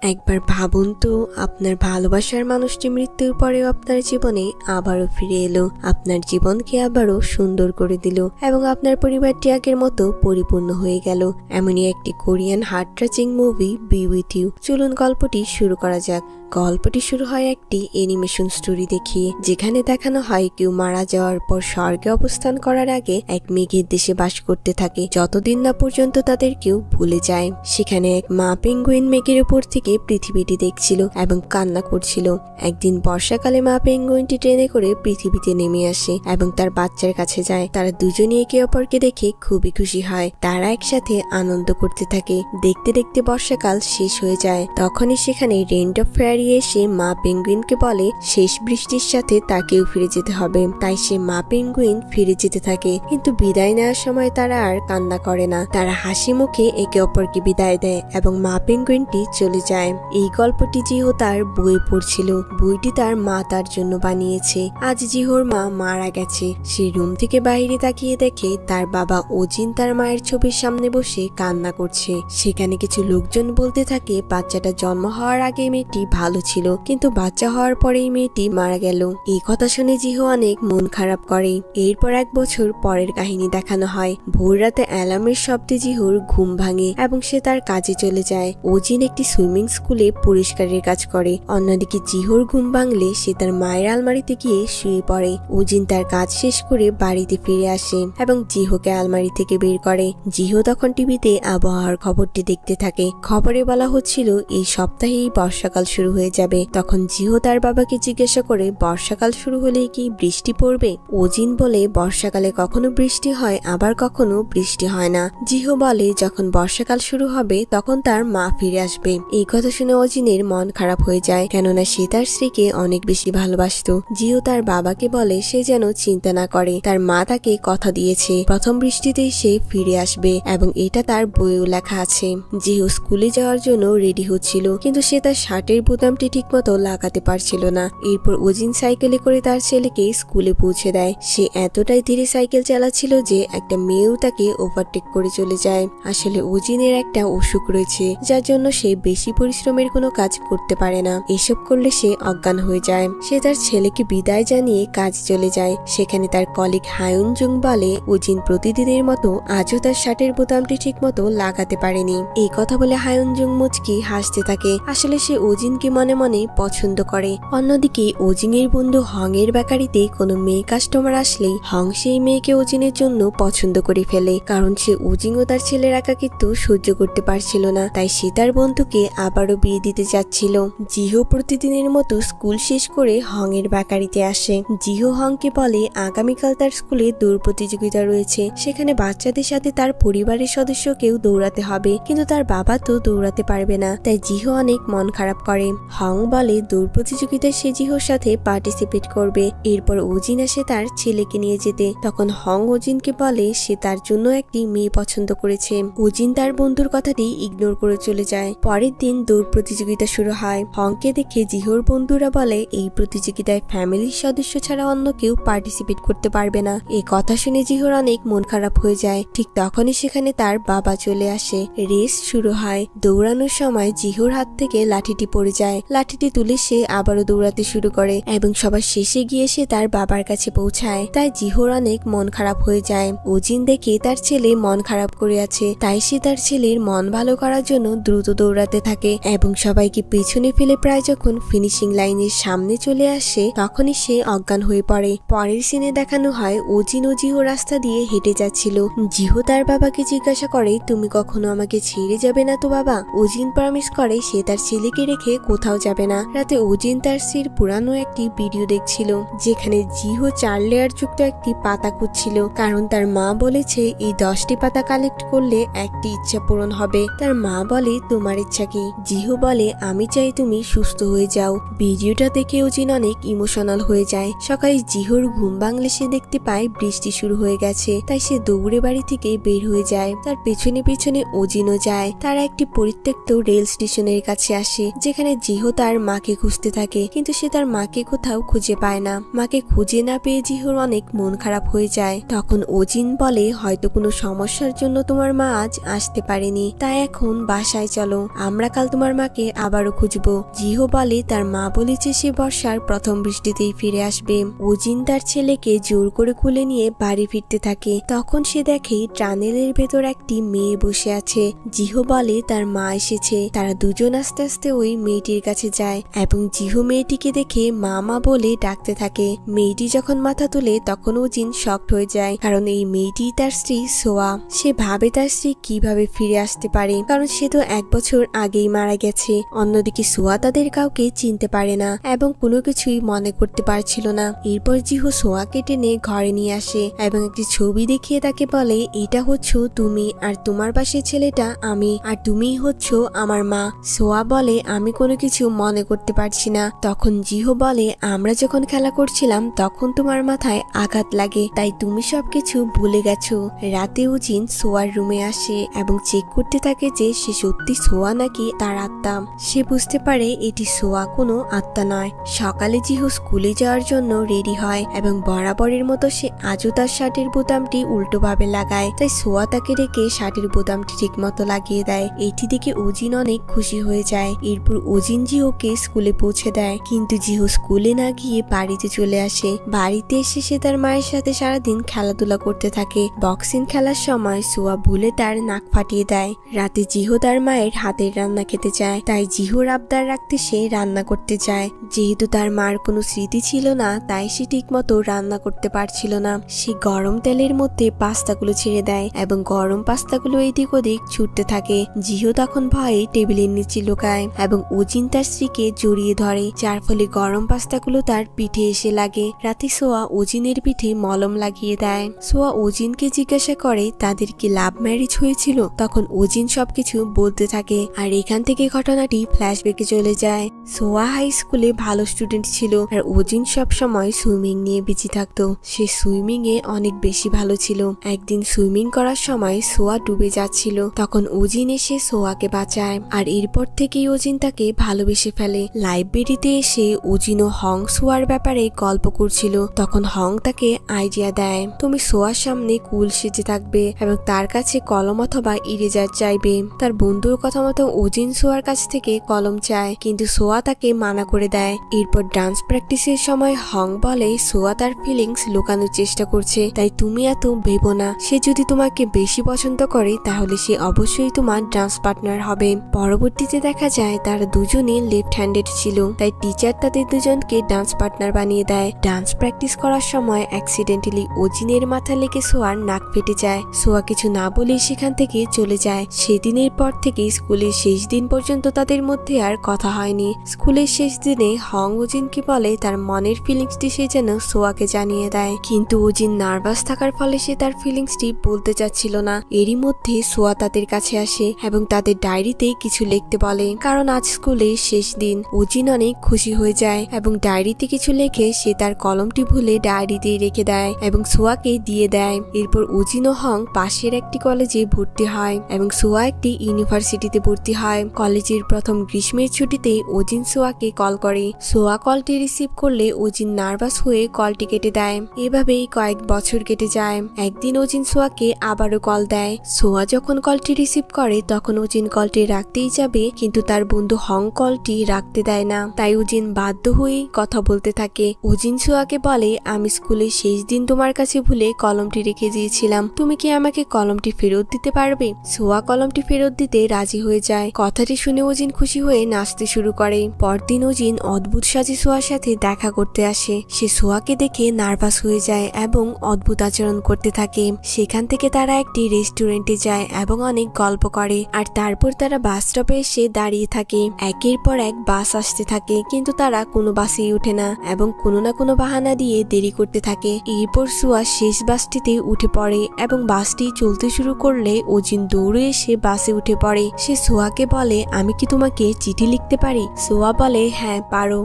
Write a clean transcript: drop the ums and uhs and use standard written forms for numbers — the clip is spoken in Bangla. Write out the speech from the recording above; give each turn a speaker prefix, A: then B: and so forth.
A: একবার ভাবুন তো, আপনার ভালোবাসার মানুষটি মৃত্যুর পরেও আপনার জীবনে আবারও ফিরে এলো, আপনার জীবনকে আবারও সুন্দর করে দিল এবং আপনার পরিবারটি আগের মতো পরিপূর্ণ হয়ে গেল। এমনই একটি Korean heart touching movie be with you. চলুন গল্পটি শুরু করা যাক। গল্পটি শুরু হয় একটি অ্যানিমেশন স্টোরি দেখিয়ে, যেখানে দেখানো হয় কেউ মারা যাওয়ার পর স্বর্গে অবস্থান করার আগে এক মেঘের দেশে বাস করতে থাকে, যতদিন না পর্যন্ত তাদের কেউ ভুলে যায়। সেখানে এক মা পেঙ্গুইন মেঘের উপর থেকে পৃথিবীটি দেখছিল এবং কান্না করছিল। একদিন বর্ষাকালে মা পেঙ্গুইনটি ট্রেনে করে পৃথিবীতে নেমে আসে এবং তার বাচ্চার কাছে যায়। তারা দুজনে একে অপরকে দেখে খুবই খুশি হয়। তারা একসাথে আনন্দ করতে থাকে। দেখতে দেখতে বর্ষাকাল শেষ হয়ে যায়। তখনই সেখানে রেইন অফ ফেয়ারি এসে মা পেঙ্গুইনকে বলে শেষ বৃষ্টির সাথে তাকেও ফিরে যেতে হবে। তাই সে মা পেঙ্গুইন ফিরে যেতে থাকে, কিন্তু বিদায় নেওয়ার সময় তারা আর কান্না করে না। তারা হাসি মুখে একে অপরকে বিদায় দেয় এবং মা পেঙ্গুইনটি চলে যায়। এই গল্পটি জিহো তার বই পড়ছিল। বইটি তার মা তার জন্য বানিয়েছে। আজ জিহোর মা মারা গেছে। সে রুম থেকে বাইরে তাকিয়ে দেখে তার বাবা ওজিন তার মায়ের ছবির সামনে বসে কান্না করছে। সেখানে কিছু লোকজন বলতে থাকে বাচ্চাটা জন্ম হওয়ার আগে মেয়েটি ভালো ছিল, কিন্তু বাচ্চা হওয়ার পরেই মেয়েটি মারা গেল। এই কথা শুনে জিহো অনেক মন খারাপ করে। এরপর 1 বছর পরের কাহিনী দেখানো হয়। ভোর রাতে অ্যালার্মের শব্দে জিহোর ঘুম ভাঙে এবং সে তার কাজে চলে যায়। ওজিন একটি সুইমিং স্কুলে পরিষ্কারের কাজ করে। অন্যদিকে জিহোর ঘুম ভাঙলে সে তার মায়ের আলমারিতে গিয়ে শুয়ে পড়ে। ওজিন তার কাজ শেষ করে বাড়িতে ফিরে আসে এবং জিহোকে আলমারি থেকে বের করে। জিহো তখন টিভিতে আবহাওয়ার খবরটি দেখতে থাকে। খবরে বলা হচ্ছিল এই সপ্তাহেই বর্ষাকাল শুরু হয়ে যাবে। তখন জিহো তার বাবাকে জিজ্ঞাসা করে বর্ষাকাল শুরু হলেই কি বৃষ্টি পড়বে? ওজিন বলে বর্ষাকালে কখনো বৃষ্টি হয়, আবার কখনো বৃষ্টি হয় না। জিহো বলে যখন বর্ষাকাল শুরু হবে তখন তার মা ফিরে আসবে। এই কথা শুনে ওজিনের মন খারাপ হয়ে যায়, কেননা সে তার স্ত্রীকে অনেক বেশি ভালোবাসতো। জিহো তার বাবাকে বলে সে যেন চিন্তা না করে, তার মা তাকে কথা দিয়েছে প্রথম বৃষ্টিতেই সে ফিরে আসবে এবং এটা তার বইও লেখা আছে। জিহো স্কুলে যাওয়ার জন্য রেডি হচ্ছিল, কিন্তু সে তার শার্টের বোতামটি ঠিকমতো লাগাতে পারছিল না। এরপর ওজিন সাইকেলে করে তার ছেলেকে স্কুলে পৌঁছে দেয়। সে এতটাই ধীরে সাইকেল চালাচ্ছিল যে একটা মেয়েও তাকে ওভারটেক করে চলে যায়। আসলে ওজিনের একটা অসুখ রয়েছে, যার জন্য সে বেশি পরিশ্রমের কোনো কাজ করতে পারে না। এসব করলে সে অজ্ঞান হয়ে যায়। সে তার ছেলেকে বিদায় জানিয়ে কাজ চলে যায়। সেখানে তার কলিগ হায়ুন জুং বলে ওজিন প্রতিদিনের মতো আজও তার শার্টের বোতামটি ঠিক মতো লাগাতে পারেনি। এই কথা বলে হায়ুন জুং মুচকি হাসতে থাকে। আসলে সে ওজিনকে মনে মনে পছন্দ করে। অন্যদিকে ওজিনের বন্ধু হং এর বেকারিতে কোনো মেয়ে কাস্টমার আসলেই হং সেই মেয়েকে ওজিনের জন্য পছন্দ করে ফেলে, কারণ সে ওজিন ও তার ছেলের একাকিত্ব সহ্য করতে পারছিল না। তাই সে তার বন্ধুকে আবারও বিয়ে দিতে চাচ্ছিল। জিহো প্রতিদিনের মতো স্কুল শেষ করে হং এর বেকারিতে আসে। জিহো হংকে বলে আগামীকাল তার স্কুলে দৌড় প্রতিযোগিতা রয়েছে, সেখানে বাচ্চাদের সাথে তার পরিবারের সদস্যকেও দৌড়াতে হবে, কিন্তু তার বাবা তো দৌড়াতে পারবে না। তাই জিহো অনেক মন খারাপ করে। হং বলে দৌড় প্রতিযোগিতায় সে জিহোর সাথে পার্টিসিপেট করবে। এরপর ওজিন আসে তার ছেলেকে নিয়ে যেতে। তখন হং ওজিনকে বলে সে তার জন্য একটি মেয়ে পছন্দ করেছে। ওজিন তার বন্ধুর কথাটি ইগনোর করে চলে যায়। পরের দিন দৌড় প্রতিযোগিতা শুরু হয়। হংকে দেখে জিহোর বন্ধুরা বলে এই প্রতিযোগিতায় ফ্যামিলির সদস্য ছাড়া অন্য কেউ পার্টিসিপেট করতে পারবে না। এই কথা শুনে জিহোর অনেক মন খারাপ হয়ে যায়। ঠিক তখনই সেখানে তার বাবা চলে আসে। রেস শুরু হয়। দৌড়ানোর সময় জিহোর হাত থেকে লাঠিটি পড়ে যায়। লাঠিটি তুলে সে আবারও দৌড়াতে শুরু করে এবং সবার শেষে গিয়ে সে তার বাবার কাছে পৌঁছায়। তাই জিহোর অনেক মন খারাপ হয়ে যায়। ওজিন দেখে তার ছেলে মন খারাপ করে আছে, তাই সে তার ছেলের মন ভালো করার জন্য দ্রুত দৌড়াতে থাকে এবং সবাইকে পেছনে ফেলে প্রায় যখন ফিনিশিং লাইনের সামনে চলে আসে তখনই সে অজ্ঞান হয়ে পড়ে। পরের সিনে দেখানো হয় ওজিন ও জিহো রাস্তা দিয়ে হেঁটে যাচ্ছিল। জিহো তার বাবাকে জিজ্ঞাসা করে তুমি কখনো আমাকে ছেড়ে যাবে না তো বাবা? ওজিন প্রমিস করে সে তার ছেলেকে রেখে কোথাও যাবে না। রাতে ওজিন তার স্ত্রীর পুরানো একটি ভিডিও দেখছিল, যেখানে জিহো 4 লেয়ার যুক্ত একটি পাতা খুঁজছিল, কারণ তার মা বলেছে এই 10টি পাতা কালেক্ট করলে একটি ইচ্ছা পূরণ হবে। তার মা বলে তোমার ইচ্ছা কি? জিহো বলে আমি চাই তুমি সুস্থ হয়ে যাও। ভিডিওটা দেখে ওজিন অনেক ইমোশনাল হয়ে যায়। সকালে জিহোর ঘুম ভাঙলে সে দেখতে পায় বৃষ্টি শুরু হয়ে গেছে, তাই সে দৌড়ে বাড়ি থেকে বের হয়ে যায়। তার পেছনে পেছনে ওজিনও যায়। তারা একটি পরিত্যক্ত রেল স্টেশনের কাছে আসে, যেখানে জিহো তার মাকে খুঁজতে থাকে, কিন্তু সে তার মাকে কোথাও খুঁজে পায় না। মাকে খুঁজে না পেয়ে জিহোর অনেক মন খারাপ হয়ে যায়। তখন ওজিন বলে হয়তো কোনো সমস্যার জন্য তোমার মা আজ আসতে পারেনি, তাই এখন বাসায় চলো, আমরা কাল তোমার মাকে আবারও খুঁজবো। জিহো বলে তার মা বলেছে সে বর্ষার প্রথম বৃষ্টিতেই ফিরে আসবে। ওজিন তার ছেলেকে জোর করে খুলে নিয়ে বাড়ি ফিরতে থাকে। তখন সে দেখে টানেলের ভেতর একটি মেয়ে বসে আছে। জিহো বলে তার মা এসেছে। তারা দুজন আস্তে আস্তে ওই মেয়েটির কাছে যায় এবং জিহো মেয়েটিকে দেখে মা মা বলে ডাকতে থাকে। মেয়েটি যখন মাথা তুলে তখন ওজিন শকড হয়ে যায়, কারণ এই মেয়েটি তার স্ত্রী সোয়া। সে ভাবে তার স্ত্রী কিভাবে ফিরে আসতে পারে, কারণ সে তো 1 বছর আগেই মারা গেছে। অন্যদিকে সোয়া তাদের কাউকে চিনতে পারে না এবং কোনো কিছুই মনে করতে পারছিল না। এরপর জিহো সোয়াকে টেনে ঘরে নিয়ে আসে এবং একটি ছবি দেখিয়ে তাকে বলে এটা হচ্ছে তুমি, আর তোমার পাশের ছেলেটা আমি, আর তুমিই হচ্ছ আমার মা। সোয়া বলে আমি কোনো কিছু মনে করতে পারছি না। তখন জিহো বলে আমরা যখন খেলা করছিলাম তখন তোমার মাথায় আঘাত লাগে, তাই তুমি সবকিছু ভুলে গেছো। রাতে ওজিন সোয়ার রুমে আসে এবং চেক করতে থাকে যে সে সত্যি সোয়া নাকি তার আত্মা। সে বুঝতে পারে এটি সোয়া কোনো আত্মা নয়। সকালে জিহো স্কুলে যাওয়ার জন্য রেডি হয় এবং বরাবরের মতো সে আজও তার শার্টের বোতামটি উল্টোভাবে লাগায়, তাই সোয়া তাকে রেখে শার্টের বোতামটি ঠিক মতো লাগিয়ে দেয়। এটি দেখে ওজিন অনেক খুশি হয়ে যায়। এরপর ওজিন জিহোকে স্কুলে পৌঁছে দেয়, কিন্তু জিহো স্কুলে না গিয়ে বাড়িতে চলে আসে। বাড়িতে এসে সে তার মায়ের সাথে সারাদিন খেলাধুলা করতে থাকে। বক্সিং খেলার সময় সোয়া ভুলে তার নাক ফাটিয়ে দেয়। রাতে জিহো তার মায়ের হাতের রান্না খেতে চায়, তাই জিহোর আবদার রাখতে সে রান্না করতে চায়। যেহেতু তার মার কোনো স্মৃতি ছিল না, তাই সে ঠিক মতো রান্না করতে পারছিল না। সে গরম তেলের মধ্যে পাস্তাগুলো ছেড়ে দেয় এবং গরম পাস্তাগুলো এদিক ওদিক ছুটতে থাকে। জিহো তখন ভয়ে টেবিলের নিচে লুকায় এবং ওজিন তার স্ত্রীকে জড়িয়ে ধরে, যার ফলে গরম পাস্তাগুলো তার পিঠে এসে লাগে। রাতে সোয়া ওজিনের পিঠে মলম লাগিয়ে দেয়। সোয়া ওজিনকে জিজ্ঞাসা করে তাদের কি লাভ ম্যারেজ হয়েছিল। তখন ওজিন সবকিছু বলতে থাকে, আর এখান থেকে ঘটনাটি ফ্ল্যাশব্যাকে চলে যায়। সোয়া হাই স্কুলে ভালো স্টুডেন্ট ছিল আর ওজিন সব সময় সুইমিং নিয়ে বিজি থাকতো। সে সুইমিং এ অনেক বেশি ভালো ছিল। একদিন সুইমিং করার সময় সোয়া ডুবে যাচ্ছিল, তখন ওজিন এসে সোয়াকে বাঁচায়, আর এরপর থেকেই ওজিন তাকে ভালোবেসে ফেলে। লাইব্রেরিতে এসে ওজিন ও হং সোয়ার ব্যাপারে গল্প করছিল, তখন হং তাকে আইডিয়া দেয় তুমি সোয়ার সামনে কুল সেজে থাকবে এবং তার কাছে কলম অথবা ইরেজার চাইবে। তার বন্ধুর কথা মতো ওজিন সোয়ার কাছ থেকে কলম চায়, কিন্তু সোয়া তাকে মানা করে দেয়। এরপর ডান্স প্র্যাকটিসের সময় হং বলে সোয়া তার ফিলিংস লুকানোর চেষ্টা করছে, তাই তুমি এত ভেবো না। সে যদি তোমাকে বেশি পছন্দ করে তাহলে সে অবশ্যই তোমার ডান্স পার্টনার হবে। পরবর্তীতে দেখা যায় তারা দুজনই লেফট হ্যান্ডেড ছিল, তাই টিচার তাদের দুজনকে ডান্স পার্টনার বানিয়ে দেয়। ডান্স প্র্যাকটিস করার সময় অ্যাক্সিডেন্টালি ওজিনের মাথা লেগে সোয়ার নাক ফেটে যায়। সোয়া কিছু না বলে সেখান থেকে চলে যায়। সেদিনের পর থেকে স্কুলের শেষ দিন পর্যন্ত তাদের মধ্যে আর কথা হয়নি। স্কুলের শেষ দিনে হং ওজিনকে বলে তার মনের ফিলিংসটি সে যেন সোয়াকে জানিয়ে দেয়, কিন্তু ওজিন নার্ভাস থাকার ফলে সে তার ফিলিংসটি বলতে চাচ্ছিল না। এরই মধ্যে সোয়া তাদের কাছে আসে এবং তাদের ডায়েরিতে কিছু লিখতে বলে, কারণ আজ স্কুলের শেষ দিন। ওজিন অনেক খুশি হয়ে যায় এবং ডায়েরিতে কিছু লেখে সে তার কলমটি ভুলে ডায়েরিতে রেখে দেয় এবং সোয়াকে দিয়ে দেয়। এরপর ওজিন ও হং পাশের একটি কলেজে ভর্তি হয় এবং সোয়া একটি ইউনিভার্সিটিতে ভর্তি হয়। কলেজের প্রথম গ্রীষ্মের ছুটিতে ওজিন সোয়াকে কল করে। সোয়া কলটি রিসিভ করলে ওজিন নার্ভাস হয়ে কলটি কেটে দেয়। এভাবেই কয়েক বছর কেটে যায়। একদিন ওজিন সোয়াকে আবারও কল দেয়। সোয়া যখন কলটি রিসিভ করে তখন ওজিন কলটি রাখতেই যাবে, কিন্তু তার বন্ধু হং কলটি রাখতে দেয় না, তাই ওজিন বাধ্য হয়ে কথা বলতে থাকে। ওজিন সোয়াকে বলে আমি স্কুলের শেষ দিন তোমার কাছে ভুলে কলমটি রেখে দিয়েছিলাম, তুমি কি আমাকে কলমটি ফেরত দিতে পারবে। সোয়া কলমটি ফেরত দিতে রাজি হয়ে যায়। কথাটি শুনে ওজিন খুশি হয়ে নাচতে শুরু করে। পরদিন ওজিন অদ্ভুত সাজে সোয়ার সাথে দেখা করতে আসে। সে সোয়াকে দেখে নার্ভাস হয়ে যায় এবং অদ্ভুত আচরণ করতে থাকে। সেখান থেকে তারা একটি রেস্টুরেন্টে যায় এবং অনেক গল্প করে, আর তারপর তারা বাস স্টপে এসে দাঁড়িয়ে থাকে। একের পর এক বাস আসতে থাকে, কিন্তু তারা কোনো বাসেই ওঠে না এবং কোনো না কোনো বাহানা দিয়ে দেরি করতে থাকে। এরপর সোয়া শেষ বাসটিতে উঠে পড়ে এবং বাসটি চলতে শুরু করলে ওজিন দৌড়ে এসে বাসে উঠে পড়ে। সে সোয়াকে বলে আমি কি তোমাকে চিঠি লিখতে পারি। সোয়া বলে হ্যাঁ পারো।